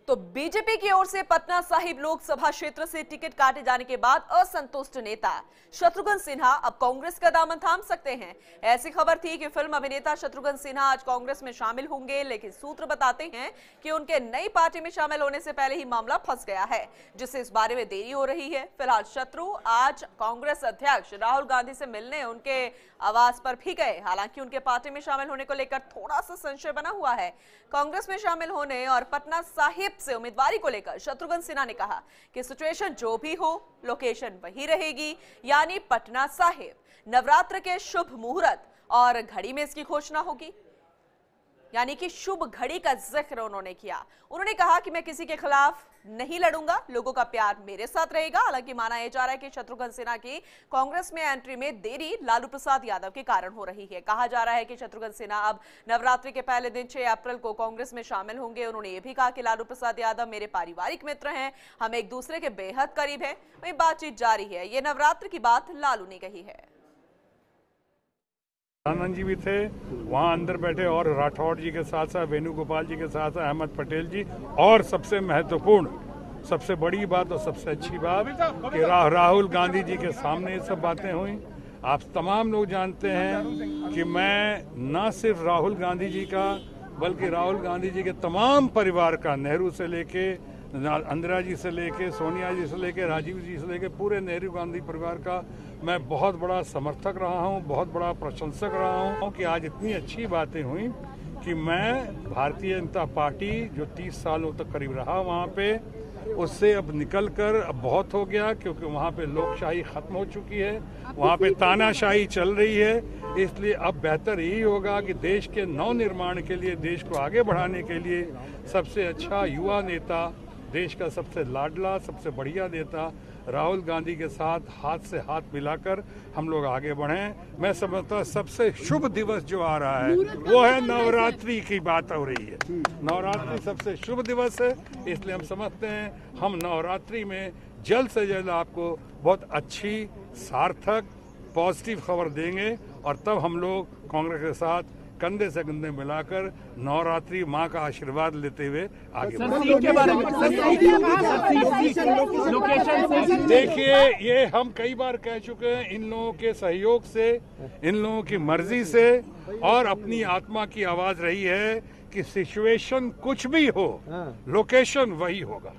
तो बीजेपी की ओर से पटना साहिब लोकसभा क्षेत्र से टिकट काटे जाने के बाद असंतुष्ट नेता शत्रुघ्न सिन्हा अब कांग्रेस का दामन थाम सकते हैं। ऐसी खबर थी कि फिल्म अभिनेता शत्रुघ्न सिन्हा आज कांग्रेस में शामिल होंगे, लेकिन सूत्र बताते हैं कि उनके नई पार्टी में शामिल होने से पहले ही मामला फंस गया है, जिससे इस बारे में देरी हो रही है। फिलहाल शत्रु आज कांग्रेस अध्यक्ष राहुल गांधी से मिलने उनके आवास पर भी गए। हालांकि उनके पार्टी में शामिल होने को लेकर थोड़ा सा संशय बना हुआ है। कांग्रेस में शामिल होने और पटना साहिब से उम्मीदवारी को लेकर शत्रुघ्न सिन्हा ने कहा कि सिचुएशन जो भी हो, लोकेशन वही रहेगी, यानी पटना साहिब। नवरात्र के शुभ मुहूर्त और घड़ी में इसकी घोषणा होगी, यानी कि शुभ घड़ी का जिक्र उन्होंने किया। उन्होंने कहा कि मैं किसी के खिलाफ नहीं लड़ूंगा, लोगों का प्यार मेरे साथ रहेगा। हालांकि माना यह जा रहा है कि शत्रुघ्न सिन्हा की कांग्रेस में एंट्री में देरी लालू प्रसाद यादव के कारण हो रही है। कहा जा रहा है कि शत्रुघ्न सिन्हा अब नवरात्रि के पहले दिन 6 अप्रैल को कांग्रेस में शामिल होंगे। उन्होंने ये भी कहा कि लालू प्रसाद यादव मेरे पारिवारिक मित्र हैं, हम एक दूसरे के बेहद करीब हैं। वही बातचीत जारी है। ये नवरात्र की बात लालू ने कही है। आनंद जी भी थे वहाँ अंदर बैठे, और राठौड़ जी के साथ साथ वेणुगोपाल जी के साथ साथ अहमद पटेल जी, और सबसे महत्वपूर्ण, सबसे बड़ी बात और सबसे अच्छी बात कि राहुल गांधी जी के सामने ये सब बातें हुई। आप तमाम लोग जानते हैं कि मैं न सिर्फ राहुल गांधी जी का बल्कि राहुल गांधी जी के तमाम परिवार का, नेहरू से लेके इंदिरा जी से लेके सोनिया जी से लेके राजीव जी से लेके पूरे नेहरू गांधी परिवार का मैं बहुत बड़ा समर्थक रहा हूं, बहुत बड़ा प्रशंसक रहा हूं कि आज इतनी अच्छी बातें हुई कि मैं भारतीय जनता पार्टी जो 30 सालों तक करीब रहा वहां पे, उससे अब निकलकर अब बहुत हो गया, क्योंकि वहाँ पे लोकशाही खत्म हो चुकी है, वहाँ पे तानाशाही चल रही है। इसलिए अब बेहतर यही होगा कि देश के नवनिर्माण के लिए, देश को आगे बढ़ाने के लिए सबसे अच्छा युवा नेता, देश का सबसे लाडला, सबसे बढ़िया नेता राहुल गांधी के साथ हाथ से हाथ मिलाकर हम लोग आगे बढ़ें। मैं समझता हूँ सबसे शुभ दिवस जो आ रहा है वो है नवरात्रि की बात हो रही है। नवरात्रि सबसे शुभ दिवस है, इसलिए हम समझते हैं हम नवरात्रि में जल्द से जल्द आपको बहुत अच्छी, सार्थक, पॉजिटिव खबर देंगे, और तब हम लोग कांग्रेस के साथ कंधे से कंधे मिलाकर नवरात्रि माँ का आशीर्वाद लेते हुए आगे देखिए, ये हम कई बार कह चुके हैं, इन लोगों के सहयोग से, इन लोगों की मर्जी से और अपनी आत्मा की आवाज रही है कि सिचुएशन कुछ भी हो, लोकेशन वही होगा।